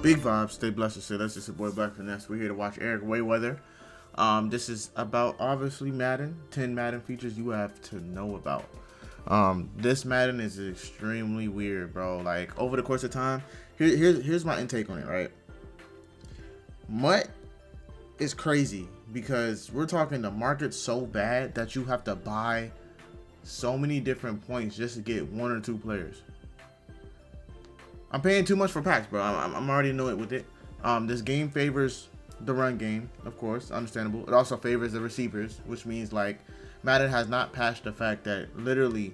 Big vibes, stay blessed, say that's just your boy BLKFinesse. We're here to watch ericrayweather. This is about obviously Madden, 10 Madden features you have to know about. This Madden is extremely weird, bro. Like over the course of time, here's my intake on it, right? Mutt is crazy because we're talking the market's so bad that you have to buy so many different points just to get one or two players. I'm paying too much for packs, bro. I'm already annoyed with it. This game favors the run game, of course, understandable. It also favors the receivers, which means like Madden has not patched the fact that literally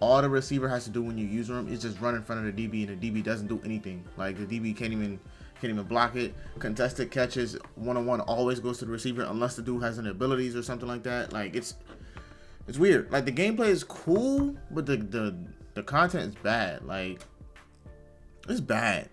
all the receiver has to do when you use them is just run in front of the DB, and the DB doesn't do anything. Like the DB can't even block it. Contested catches one-on-one always goes to the receiver unless the dude has any abilities or something like that. Like it's weird. Like the gameplay is cool, but the content is bad. Like it's bad.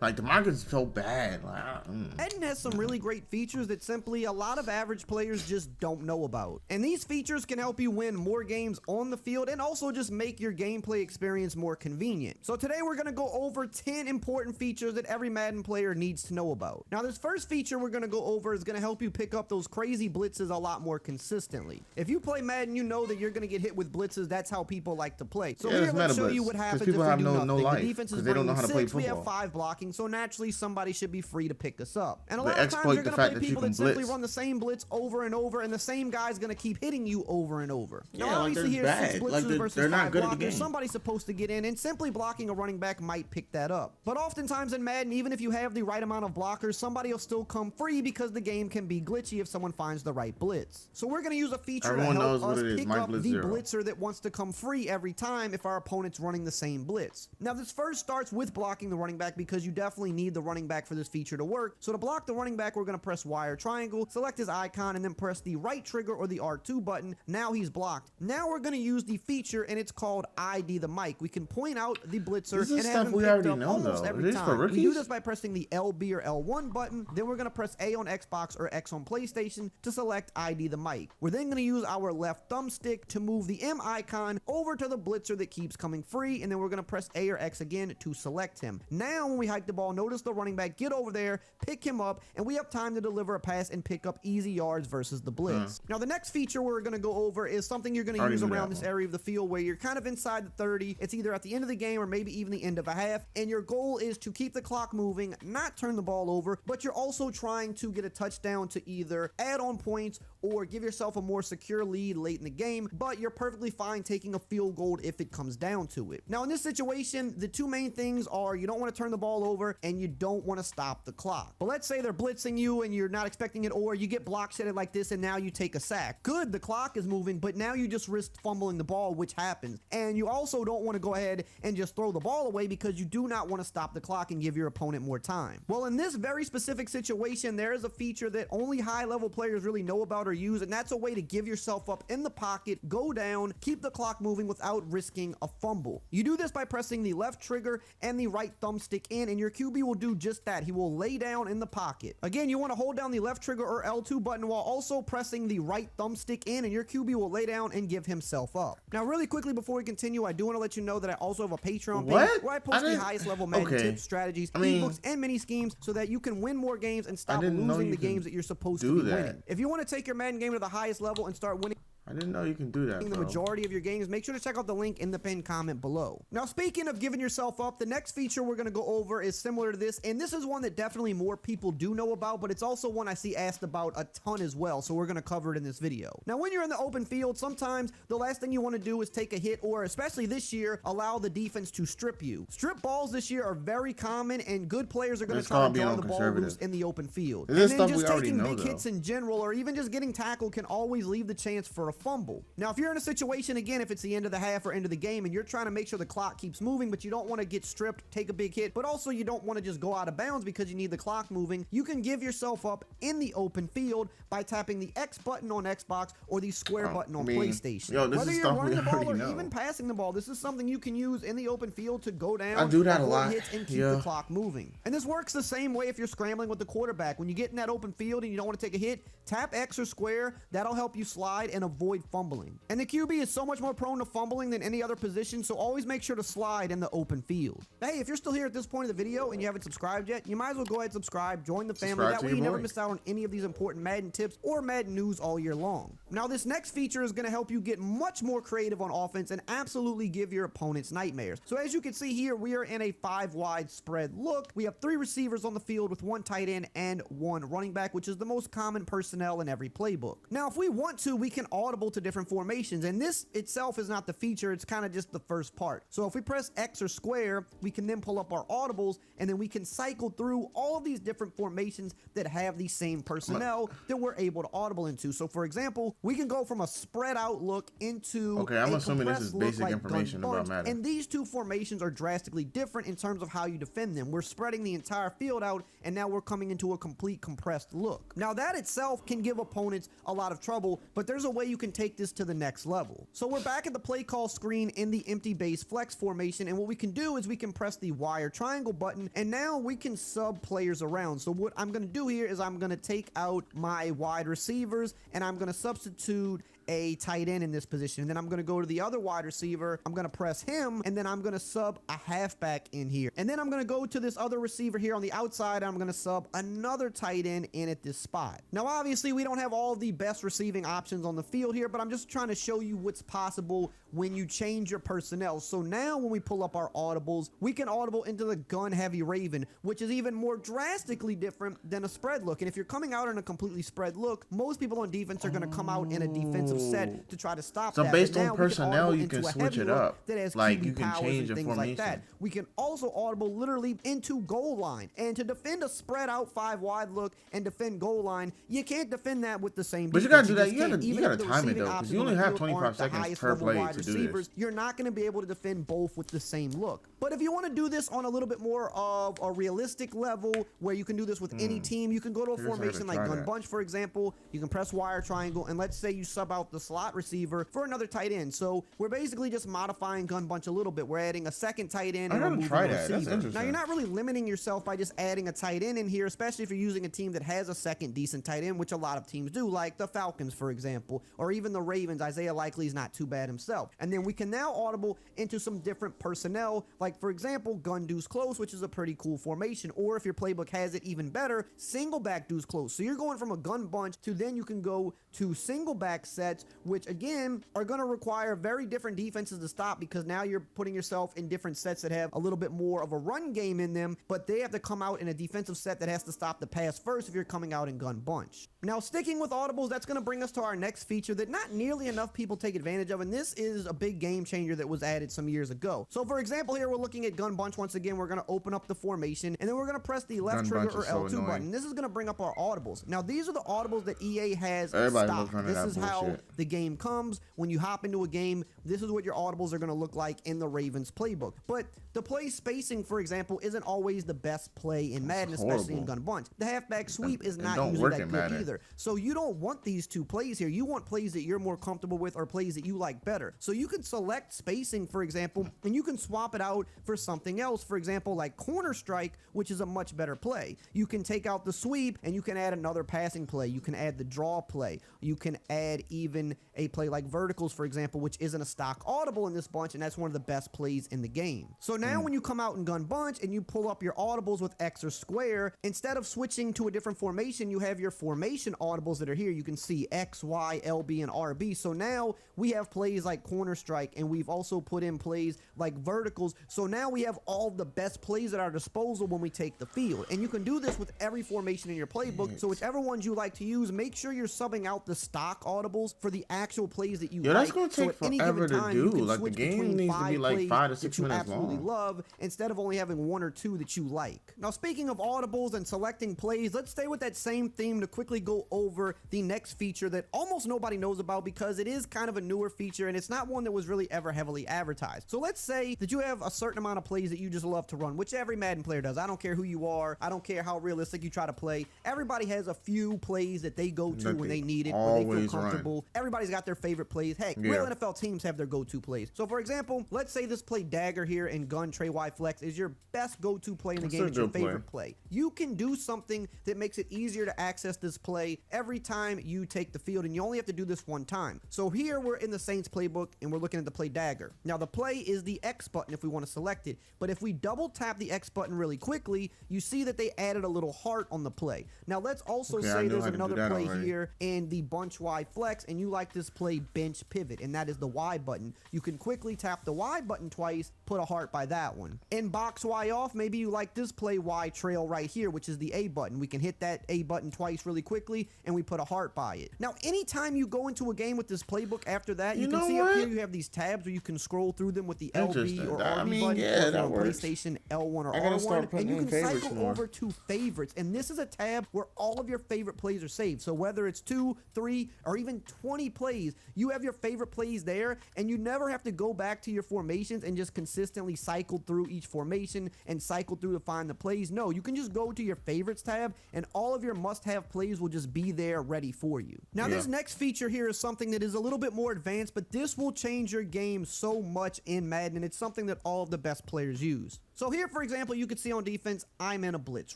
Like the market's so bad. Like, Madden has some really great features that simply a lot of average players just don't know about. And these features can help you win more games on the field and also just make your gameplay experience more convenient. So today we're going to go over 10 important features that every Madden player needs to know about. Now this first feature we're going to go over is going to help you pick up those crazy blitzes a lot more consistently. If you play Madden, you know that you're going to get hit with blitzes. That's how people like to play. So here, let's show you what happens if we do nothing. The defense is bringing 6, we have 5 blocking. So naturally somebody should be free to pick us up. And a lot of times you're going to play people that simply run the same blitz over and over, and the same guy's going to keep hitting you over and over. Yeah, now obviously here's 6 blitzes versus 5 blockers. Somebody's supposed to get in, and simply blocking a running back might pick that up. But oftentimes in Madden, even if you have the right amount of blockers, somebody will still come free because the game can be glitchy if someone finds the right blitz. So we're going to use a feature to help us pick up the blitzer that wants to come free every time if our opponent's running the same blitz. Now this first starts with blocking the running back because you definitely need the running back for this feature to work. So to block the running back, we're going to press Y or triangle, select his icon, and then press the right trigger or the R2 button. Now he's blocked. Now we're going to use the feature, and it's called ID the mic. We can point out the blitzer and have him picked up almost every time. We do this by pressing the LB or L1 button. Then we're going to press A on Xbox or X on PlayStation to select ID the mic. We're then going to use our left thumbstick to move the M icon over to the blitzer that keeps coming free, and then we're going to press A or X again to select him. Now when we hike the ball, notice the running back get over there, pick him up, and we have time to deliver a pass and pick up easy yards versus the blitz. Now the next feature we're going to go over is something you're going to use around this area of the field where you're kind of inside the 30. It's either at the end of the game or maybe even the end of a half, and your goal is to keep the clock moving, not turn the ball over, but you're also trying to get a touchdown to either add on points or give yourself a more secure lead late in the game, but you're perfectly fine taking a field goal if it comes down to it. Now in this situation, the two main things are you don't want to turn the ball over and you don't want to stop the clock. But let's say they're blitzing you and you're not expecting it, or you get block shedded like this and now you take a sack. Good, the clock is moving, but now you just risk fumbling the ball, which happens. And you also don't want to go ahead and just throw the ball away because you do not want to stop the clock and give your opponent more time. Well, in this very specific situation, there is a feature that only high-level players really know about or use, and that's a way to give yourself up in the pocket, go down, keep the clock moving without risking a fumble. You do this by pressing the left trigger and the right thumbstick in, and your QB will do just that. He will lay down in the pocket. Again, you want to hold down the left trigger or L2 button while also pressing the right thumbstick in, and your QB will lay down and give himself up. Now, really quickly before we continue, I do want to let you know that I also have a Patreon page where I post the highest level Madden tips, strategies, ebooks, and mini schemes so that you can win more games and stop losing the games that you're supposed to be winning. If you want to take your Madden game to the highest level and start winning I didn't know you can do that, the majority of your games, make sure to check out the link in the pinned comment below. Now, speaking of giving yourself up, the next feature we're going to go over is similar to this, and this is one that definitely more people do know about, but it's also one I see asked about a ton as well, so we're going to cover it in this video. Now, when you're in the open field, sometimes the last thing you want to do is take a hit, or especially this year, allow the defense to strip you. Strip balls this year are very common, and good players are going to try to draw the ball loose in the open field. And then just taking big hits in general, or even just getting tackled, can always leave the chance for a fumble. Now, if you're in a situation, again, if it's the end of the half or end of the game and you're trying to make sure the clock keeps moving, but you don't want to get stripped, take a big hit, but also you don't want to just go out of bounds because you need the clock moving, you can give yourself up in the open field by tapping the X button on Xbox or the square button on PlayStation. Whether you're running the ball or even passing the ball, this is something you can use in the open field to go down, I do that a lot, hits, and keep the clock moving. And this works the same way if you're scrambling with the quarterback. When you get in that open field and you don't want to take a hit, tap X or square. That'll help you slide and avoid avoid fumbling. And the QB is so much more prone to fumbling than any other position, so always make sure to slide in the open field. Hey, if you're still here at this point of the video and you haven't subscribed yet, you might as well go ahead and subscribe, join the family. That way you never miss out on any of these important Madden tips or Madden news all year long. Now, this next feature is going to help you get much more creative on offense and absolutely give your opponents nightmares. So as you can see here, we are in a 5-wide spread look. We have 3 receivers on the field with 1 tight end and 1 running back, which is the most common personnel in every playbook. Now, if we want to, we can audible to different formations, and this itself is not the feature, it's kind of just the first part. So if we press X or square, we can then pull up our audibles, and then we can cycle through all of these different formations that have the same personnel that we're able to audible into. So for example, we can go from a spread out look into I'm assuming this is basic information about Madden. And these 2 formations are drastically different in terms of how you defend them. We're spreading the entire field out, and now we're coming into a complete compressed look. Now that itself can give opponents a lot of trouble, but there's a way you can take this to the next level. So we're back at the play call screen in the empty base flex formation, and what we can do is we can press the Y or triangle button, and now we can sub players around. So what I'm going to do here is I'm going to take out my wide receivers, and I'm going to substitute a tight end in this position. And then I'm going to go to the other wide receiver. I'm going to press him, and then I'm going to sub a halfback in here. And then I'm going to go to this other receiver here on the outside. And I'm going to sub another tight end in at this spot. Now, obviously, we don't have all the best receiving options on the field here, but I'm just trying to show you what's possible when you change your personnel. So now when we pull up our audibles, we can audible into the gun-heavy Raven, which is even more drastically different than a spread look. And if you're coming out in a completely spread look, most people on defense are going to come out in a defensive set to try to stop that. So based on personnel, you can switch it up. Like you can change a formation. Like that. We can also audible literally into goal line. And to defend a spread out 5-wide look and defend goal line, you can't defend that with the same defense. But you gotta do that. You gotta time it though, because you only have 25 seconds per play to do this. You're not going to be able to defend both with the same look. But if you want to do this on a little bit more of a realistic level, where you can do this with any team, you can go to a formation like gun bunch, for example. You can press Y or triangle, and let's say you sub out the slot receiver for another tight end. So we're basically just modifying gun bunch a little bit. We're adding a second tight end and removing a receiver. Now, you're not really limiting yourself by just adding a tight end in here, especially if you're using a team that has a second decent tight end, which a lot of teams do, like the Falcons, for example, or even the Ravens. Isaiah Likely is not too bad himself. And then we can now audible into some different personnel, like, for example, gun deuce close, which is a pretty cool formation. Or if your playbook has it even better, single back deuce close. So you're going from a gun bunch to then you can go to single back sets, which again are going to require very different defenses to stop, because now you're putting yourself in different sets that have a little bit more of a run game in them, but they have to come out in a defensive set that has to stop the pass first if you're coming out in gun bunch. Now, sticking with audibles, that's going to bring us to our next feature that not nearly enough people take advantage of, and this is a big game changer that was added some years ago. So for example, here we're looking at gun bunch. Once again, we're going to open up the formation, and then we're going to press the left trigger or L2 button. This is going to bring up our audibles. Now, these are the audibles that EA has stopped. This is how the game comes. When you hop into a game, this is what your audibles are going to look like in the Ravens playbook. But the play spacing, for example, isn't always the best play in Madden, especially in gun bunch. The halfback sweep is not usually that good either. So you don't want these 2 plays here. You want plays that you're more comfortable with, or plays that you like better. So you can select spacing, for example, and you can swap it out for something else. For example, like corner strike, which is a much better play. You can take out the sweep and you can add another passing play. You can add the draw play. You can add even a play like verticals, for example, which isn't a stock audible in this bunch, and that's one of the best plays in the game. So now when you come out in gun bunch and you pull up your audibles with X or square, instead of switching to a different formation, you have your formation audibles that are here. You can see X, Y, LB, and RB. So now we have plays like corner strike, and we've also put in plays like verticals. So now we have all the best plays at our disposal when we take the field. And you can do this with every formation in your playbook. So whichever ones you like to use, make sure you're subbing out the stock audibles for the actual plays that you like. That's going to take forever to do. Like, the game needs to be like 5 to 6 minutes long. Absolutely love, instead of only having 1 or 2 that you like. Now, speaking of audibles and selecting plays, let's stay with that same theme to quickly go over the next feature that almost nobody knows about, because it is kind of a newer feature and it's not one that was really ever heavily advertised. So let's say that you have a certain amount of plays that you just love to run, which every Madden player does. I don't care who you are. I don't care how realistic you try to play. Everybody has a few plays that they go to when they need it, where they feel comfortable everybody's got their favorite plays. Heck, real NFL teams have their go-to plays. So for example, let's say this play dagger here and gun tray wide flex is your best go-to play in the game. It's your favorite play. You can do something that makes it easier to access this play every time you take the field, and you only have to do this one time. So here we're in the Saints playbook and we're looking at the play dagger. Now the play is the X button if we want to select it, but if we double tap the X button really quickly, you see that they added a little heart on the play. Now let's also say there's another play here in the bunch wide flex, and you like this play bench pivot, and that is the Y button. You can quickly tap the Y button twice, put a heart by that one. In box Y off, maybe you like this play Y trail right here, which is the A button. We can hit that A button twice really quickly, and we put a heart by it. Now anytime you go into a game with this playbook after that, you can see up here you have these tabs where you can scroll through them with the LB or RB button, or on PlayStation L1 or R1, and you can cycle over to favorites, and this is a tab where all of your favorite plays are saved. So whether it's 2, 3, or even 20 plays, you have your favorite plays there, and you never have to go back to your formations and just consistently cycle through each formation and cycle through to find the plays. No, you can just go to your favorites tab, and all of your must-have plays will just be there ready for you. Now this next feature here is something that is a little bit more advanced, but this will change your game so much in Madden, and it's something that all of the best players use. So here, for example, you could see on defense, I'm in a blitz,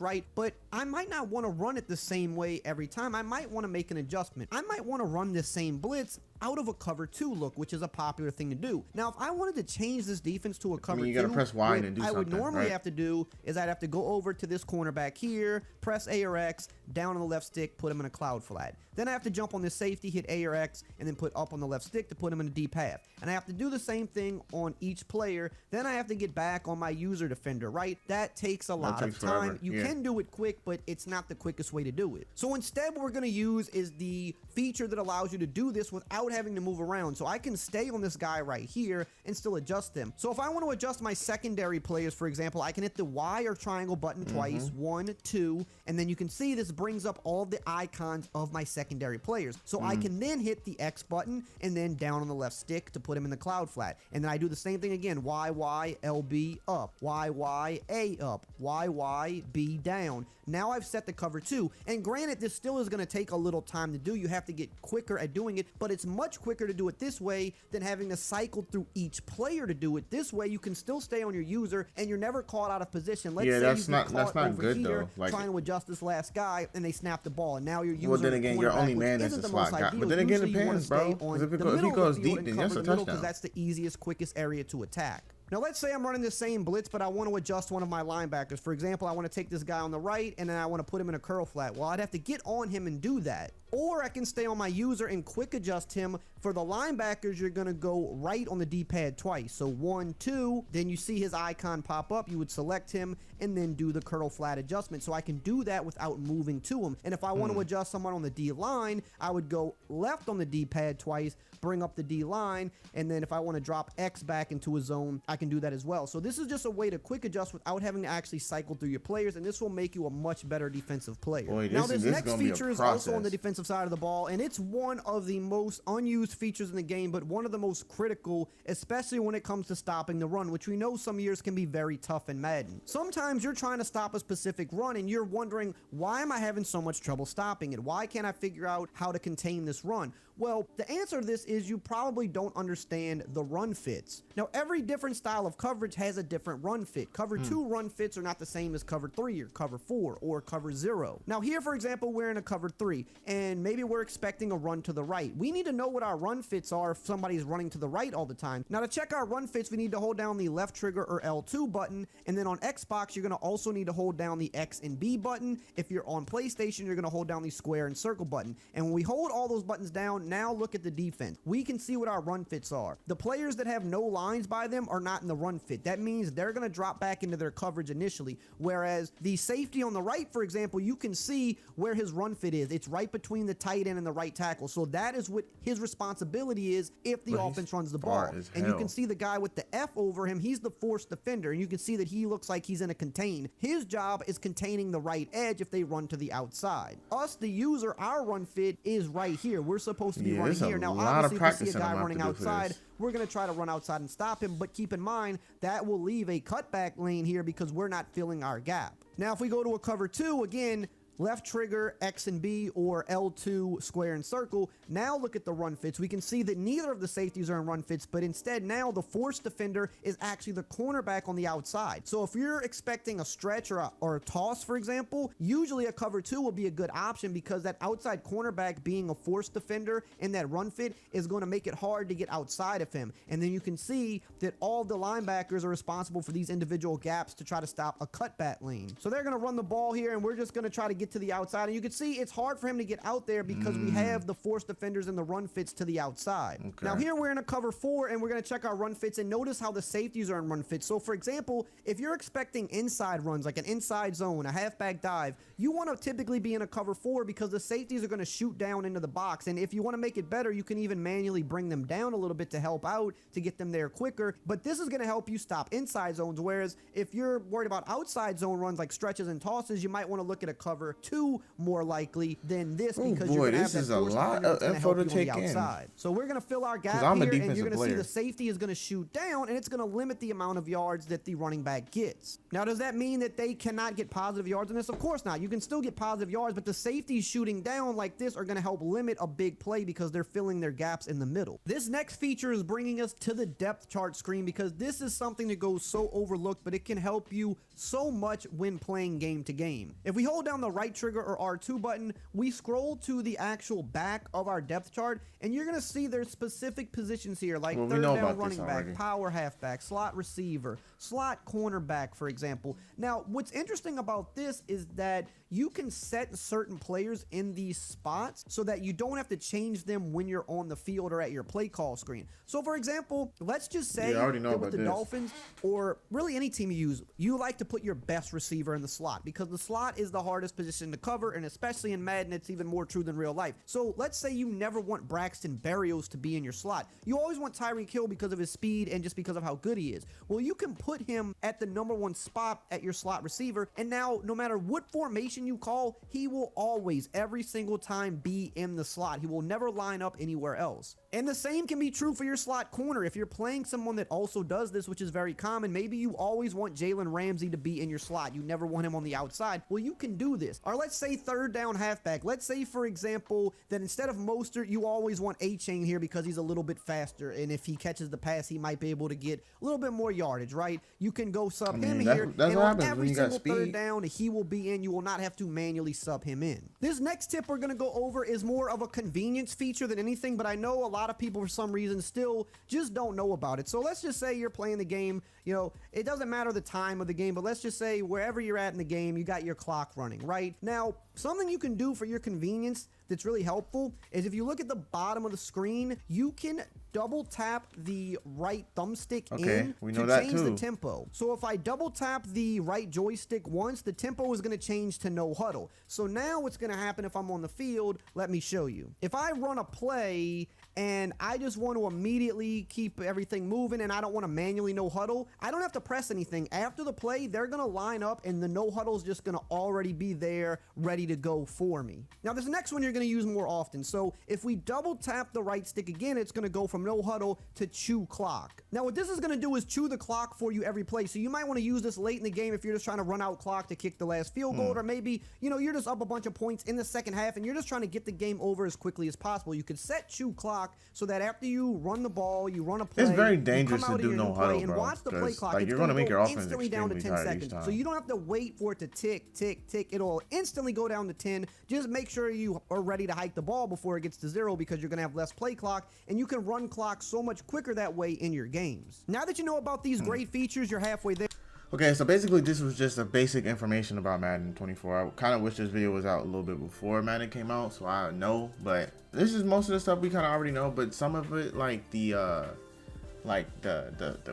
right? But I might not want to run it the same way every time. I might want to make an adjustment. I might want to run this same blitz out of a cover 2 look, which is a popular thing to do. Now, if I wanted to change this defense to a cover 2, you gotta press Y and do something. I would normally have to do is I'd have to go over to this cornerback here, press A or X, down on the left stick, put him in a cloud flat. Then I have to jump on this safety, hit A or X, and then put up on the left stick to put him in a deep half. And I have to do the same thing on each player. Then I have to get back on my user defender, right? That takes a lot of time. You can do it quick, but it's not the quickest way to do it. So instead, what we're going to use is the feature that allows you to do this without having to move around. So I can stay on this guy right here and still adjust them. So if I want to adjust my secondary players, for example, I can hit the Y or triangle button twice, 1, 2, and then you can see this brings up all the icons of my secondary players. So I can then hit the X button and then down on the left stick to put him in the cloud flat. And then I do the same thing again, Y, Y, LB up, Y, Y, A up, Y, Y, B down. Now I've set the cover 2, and granted, this still is going to take a little time to do. You have to get quicker at doing it, but it's much quicker to do it this way than having to cycle through each player to do it. This way, you can still stay on your user, and you're never caught out of position. Let's say that's not good here, though. Like, trying to adjust this last guy, and they snap the ball, and now your user. Well, then again, you're only man as a slot guy. But then again, it depends, bro. If he goes deep, then that's a touchdown. Because that's the easiest, quickest area to attack. Now let's say I'm running the same blitz, but I want to adjust one of my linebackers. For example, I want to take this guy on the right, and then I want to put him in a curl flat. Well, I'd have to get on him and do that. Or I can stay on my user and quick adjust him. For the linebackers, you're going to go right on the D-pad twice. So 1, 2, then you see his icon pop up. You would select him and then do the curl flat adjustment. So I can do that without moving to him. And if I want to adjust someone on the D-line, I would go left on the D-pad twice, bring up the D-line, and then if I want to drop X back into a zone, I can do that as well. So this is just a way to quick adjust without having to actually cycle through your players, and this will make you a much better defensive player. Boy, now this next feature is also on the defensive side of the ball, and it's one of the most unused features in the game, but one of the most critical, especially when it comes to stopping the run, which we know some years can be very tough in Madden. Sometimes you're trying to stop a specific run and you're wondering, why am I having so much trouble stopping it? Why can't I figure out how to contain this run? Well, the answer to this is you probably don't understand the run fits. Now, every different style of coverage has a different run fit. Cover 2 run fits are not the same as cover 3 or cover 4 or cover 0. Now here, for example, we're in a cover 3 and maybe we're expecting a run to the right. We need to know what our run fits are if somebody's running to the right all the time. Now to check our run fits, we need to hold down the left trigger or L2 button, and then on Xbox, you're going to also need to hold down the X and B button. If you're on PlayStation, you're going to hold down the square and circle button. And when we hold all those buttons down, now look at the defense. We can see what our run fits are. The players that have no lines by them are not in the run fit. That means they're going to drop back into their coverage initially, whereas the safety on the right, for example, you can see where his run fit is. It's right between the tight end and the right tackle. So that is what his responsibility is if the offense runs the ball. And you can see the guy with the F over him, he's the force defender, and you can see that he looks like he's in a contain. His job is containing the right edge if they run to the outside. Us, the user, our run fit is right here. We're supposed to be running here. Now, obviously, if we see a guy running outside, we're going to try to run outside and stop him, but keep in mind that will leave a cutback lane here because we're not filling our gap. Now, if we go to a cover 2, again, left trigger, X and B, or L2, square and circle. Now look at the run fits. We can see that neither of the safeties are in run fits, but instead now the force defender is actually the cornerback on the outside. So if you're expecting a stretch or a toss, for example, usually a cover 2 will be a good option because that outside cornerback being a force defender in that run fit is going to make it hard to get outside of him. And then you can see that all the linebackers are responsible for these individual gaps to try to stop a cutback lane. So they're going to run the ball here, and we're just going to try to get to the outside. And you can see it's hard for him to get out there because we have the force defenders and the run fits to the outside. Okay. Now here we're in a cover 4, and we're going to check our run fits, and notice how the safeties are in run fits. So for example, if you're expecting inside runs, like an inside zone, a halfback dive, you want to typically be in a cover 4 because the safeties are going to shoot down into the box. And if you want to make it better, you can even manually bring them down a little bit to help out to get them there quicker. But this is going to help you stop inside zones. Whereas if you're worried about outside zone runs like stretches and tosses, you might want to look at a cover 2 more likely than this because you're going to have that force defender that's going to help you on the outside. So we're going to fill our gap here, and you're going to see the safety is going to shoot down, and it's going to limit the amount of yards that the running back gets. Now, does that mean that they cannot get positive yards in this? Of course not. You can still get positive yards, but the safeties shooting down like this are going to help limit a big play because they're filling their gaps in the middle. This next feature is bringing us to the depth chart screen because this is something that goes so overlooked, but it can help you so much when playing game to game. If we hold down the right trigger or R2 button, we scroll to the actual back of our depth chart, and you're going to see there's specific positions here like third down running back, power halfback, slot receiver, slot cornerback, for example. Now, what's interesting about this is that you can set certain players in these spots so that you don't have to change them when you're on the field or at your play call screen. So for example, let's just say that with the Dolphins, or really any team you use, you like to put your best receiver in the slot because the slot is the hardest position to cover, and especially in Madden, it's even more true than real life. So let's say you never want Braxton Berrios to be in your slot. You always want Tyreek Hill because of his speed and just because of how good he is. Well, you can put him at the #1 spot at your slot receiver, and now no matter what formation you call, he will always, every single time, be in the slot. He will never line up anywhere else. And the same can be true for your slot corner. If you're playing someone that also does this, which is very common, maybe you always want Jalen Ramsey to be in your slot. You never want him on the outside. Well, you can do this. Or let's say third down halfback. Let's say, for example, that instead of Mostert, you always want A-Chain here because he's a little bit faster. And if he catches the pass, he might be able to get a little bit more yardage, right? You can go sub him here. That's and on every single third down, he will be in. You will not have to manually sub him in. This next tip we're going to go over is more of a convenience feature than anything, but I know a lot of people for some reason still just don't know about it. So let's just say you're playing the game, you know, it doesn't matter the time of the game, but let's just say wherever you're at in the game, you got your clock running, right? Now, something you can do for your convenience that's really helpful is if you look at the bottom of the screen, you can double tap the right thumbstick in to change the tempo. So if I double tap the right joystick once, the tempo is going to change to no huddle. So now what's going to happen if I'm on the field, let me show you. If I run a play and I just want to immediately keep everything moving and I don't want to manually no huddle, I don't have to press anything. After the play, they're going to line up and the no huddle is just going to already be there ready to go for me. Now this next one you're going to use more often. So if we double tap the right stick again, it's going to go from no huddle to chew clock. Now what this is going to do is chew the clock for you every play. So you might want to use this late in the game if you're just trying to run out clock to kick the last field goal, or maybe, you know, you're just up a bunch of points in the second half and you're just trying to get the game over as quickly as possible. You could set chew clock so that after you run the ball, you run a play, it's very dangerous to do no huddle, and watch the play clock. Like, it's you're going to make your offense instantly down to 10 seconds. So you don't have to wait for it to tick, tick, tick. It'll instantly go down to 10. Just make sure you are ready to hike the ball before it gets to 0 because you're going to have less play clock and you can run clock so much quicker that way in your games. Now that you know about these great features, you're halfway there. Okay, so basically this was just a basic information about Madden 24. I kind of wish this video was out a little bit before Madden came out, so I know, but this is most of the stuff we kind of already know, but some of it, like the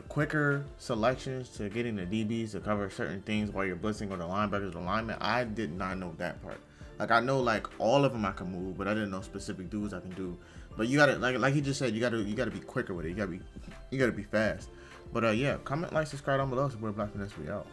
quicker selections to getting the DBs to cover certain things while you're blitzing or the linebackers or linemen, I did not know that part. Like, I know like all of them I can move, but I didn't know specific dudes I can do. But you gotta, like he just said, you gotta be quicker with it. You gotta be fast. But yeah, comment, like, subscribe down below. So we're BLKFinesse. We out.